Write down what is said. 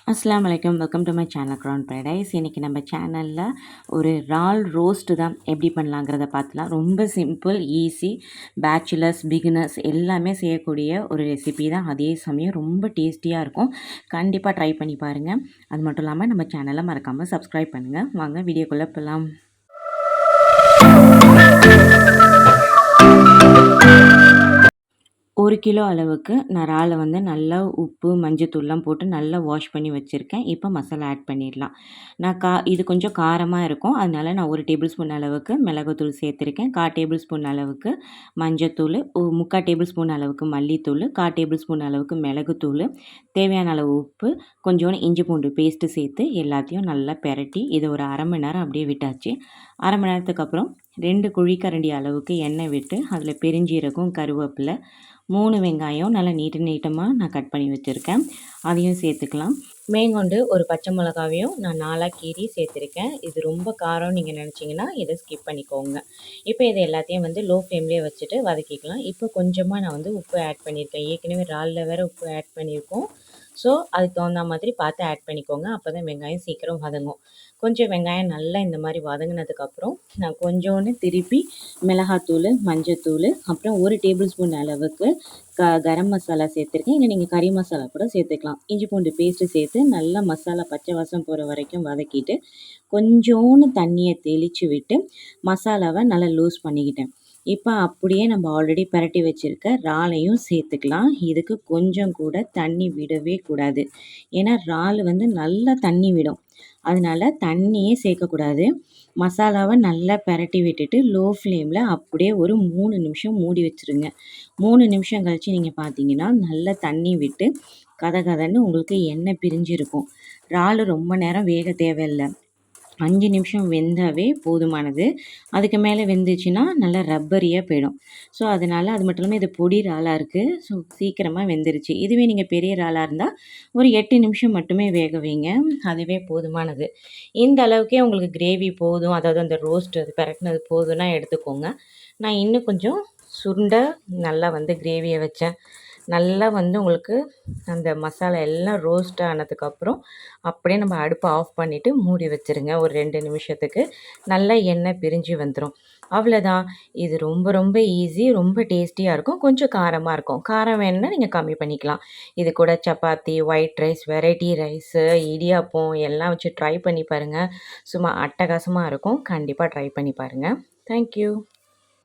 அஸ்ஸலாமு அலைக்கும். Welcome to my channel crown paradise. இன்றைக்கி நம்ம சேனலில் ஒரு இறால் ரோஸ்ட்டு தான் எப்படி பண்ணலாங்கிறத பார்த்துலாம். ரொம்ப சிம்பிள், ஈஸி, பேச்சுலர்ஸ், பிகினர்ஸ் எல்லாமே செய்யக்கூடிய ஒரு ரெசிபி தான். அதே சமயம் ரொம்ப டேஸ்டியாக இருக்கும். கண்டிப்பாக ட்ரை பண்ணி பாருங்கள். அது மட்டும் இல்லாமல் நம்ம சேனலை மறக்காமல் சப்ஸ்கிரைப் பண்ணுங்கள். வாங்க வீடியோக்குள்ளே போகலாம். ஒரு கிலோ அளவுக்கு நான் இறாலை வந்து நல்லா உப்பு மஞ்சத்தூள்லாம் போட்டு நல்லா வாஷ் பண்ணி வச்சுருக்கேன். இப்போ மசாலா ஆட் பண்ணிடலாம். இது கொஞ்சம் காரமாக இருக்கும். அதனால நான் 1 டேபிள் ஸ்பூன் அளவுக்கு மிளகுத்தூள் சேர்த்துருக்கேன். 1/4 டேபிள் ஸ்பூன் அளவுக்கு மஞ்சத்தூள், 3/4 டேபிள் ஸ்பூன் அளவுக்கு மல்லித்தூள், 1/4 டேபிள் ஸ்பூன் அளவுக்கு மிளகுத்தூள், தேவையான அளவு உப்பு, கொஞ்சோண்டு இஞ்சி பூண்டு பேஸ்ட்டு சேர்த்து எல்லாத்தையும் நல்லா பெரட்டி இதை ஒரு 1/2 மணி நேரம் அப்படியே விட்டாச்சு. 1/2 மணி நேரத்துக்கு அப்புறம் 2 குழிக்கரண்டி அளவுக்கு எண்ணெய் விட்டு அதில் பெருஞ்சீரகம், கருவேப்பிலை, 3 வெங்காயம் நல்லா நீட்டமாக நான் கட் பண்ணி வச்சுருக்கேன். அதையும் சேர்த்துக்கலாம். மேற்கொண்டு ஒரு பச்சை மிளகாவையும் நான் 4ஆக கீறி சேர்த்துருக்கேன். இது ரொம்ப காரம் நீங்கள் நினச்சிங்கன்னா இதை ஸ்கிப் பண்ணிக்கோங்க. இப்போ இது எல்லாத்தையும் வந்து லோ ஃப்ளேம்லேயே வச்சுட்டு வதக்கிக்கலாம். இப்போ கொஞ்சமாக நான் வந்து உப்பு ஆட் பண்ணியிருக்கேன். ஏற்கனவே இறாலில் வேறு உப்பு ஆட் பண்ணியிருக்கோம். ஸோ அதுக்கு தகுந்த மாதிரி பார்த்து ஆட் பண்ணிக்கோங்க. அப்போ தான் வெங்காயம் சீக்கிரம் வதங்கும். கொஞ்சம் வெங்காயம் நல்லா இந்த மாதிரி வதங்கினதுக்கப்புறம் நான் கொஞ்சோண்டு திருப்பி மிளகாத்தூள், மஞ்சத்தூள், அப்புறம் 1 டேபிள் ஸ்பூன் அளவுக்கு கரம் மசாலா சேர்த்துருக்கேன். இல்லை நீங்கள் கறி மசாலா கூட சேர்த்துக்கலாம். இஞ்சி பூண்டு பேஸ்ட்டு சேர்த்து நல்லா மசாலா பச்சை வாசம் போகிற வரைக்கும் வதக்கிட்டு கொஞ்சோண்டு தண்ணியை தெளித்து விட்டு மசாலாவை நல்லா லூஸ் பண்ணிக்கிட்டேன். இப்போ அப்படியே நம்ம ஆல்ரெடி பரட்டி வச்சுருக்க இறாலையும் சேர்த்துக்கலாம். இதுக்கு கொஞ்சம் கூட தண்ணி விடவே கூடாது. ஏன்னா இறால் வந்து நல்லா தண்ணி விடும். அதனால தண்ணியே சேர்க்கக்கூடாது. மசாலாவை நல்லா பெரட்டி விட்டுட்டு லோ ஃப்ளேமில் அப்படியே ஒரு 3 நிமிஷம் மூடி வச்சுருங்க. 3 நிமிஷம் கழித்து நீங்கள் பார்த்தீங்கன்னா நல்லா தண்ணி விட்டு கதகதன்னு உங்களுக்கு எண்ணெய் பிரிஞ்சிருக்கும். இறால் ரொம்ப நேரம் வேக தேவையில்லை. 5 நிமிஷம் வெந்தாவே போதுமானது. அதுக்கு மேலே வெந்துச்சுன்னா நல்லா ரப்பரியாக போயிடும். ஸோ அதனால் அது மட்டும் இல்லாமல் இது பொடி இறாலாக இருக்குது. ஸோ சீக்கிரமாக வெந்துருச்சு. இதுவே நீங்கள் பெரிய இறாலாக இருந்தால் ஒரு 8 நிமிஷம் மட்டுமே வேக வைங்க. அதுவே போதுமானது. இந்த அளவுக்கே உங்களுக்கு கிரேவி போதும், அதாவது அந்த ரோஸ்ட் அது பெரட்டினது போதும்னா எடுத்துக்கோங்க. நான் இன்னும் கொஞ்சம் சுண்ட நல்லா வந்து கிரேவியை வச்சேன். நல்லா வந்து உங்களுக்கு அந்த மசாலா எல்லாம் ரோஸ்ட் ஆனதுக்கப்புறம் அப்படியே நம்ம அடுப்பை ஆஃப் பண்ணிவிட்டு மூடி வச்சுருங்க. ஒரு 2 நிமிஷத்துக்கு நல்லா எண்ணெய் பிரிஞ்சு வந்துடும். அவ்வளோதான். இது ரொம்ப ரொம்ப ஈஸி, ரொம்ப டேஸ்டியாக இருக்கும். கொஞ்சம் காரமாக இருக்கும். காரம் வேணும்னா நீங்கள் கம்மி பண்ணிக்கலாம். இது கூட chapati, white rice, variety rice, idiyappam எல்லாம் வச்சு ட்ரை பண்ணி பாருங்கள். சும்மா அட்டகாசமாக இருக்கும். கண்டிப்பாக ட்ரை பண்ணி பாருங்கள். தேங்க்யூ.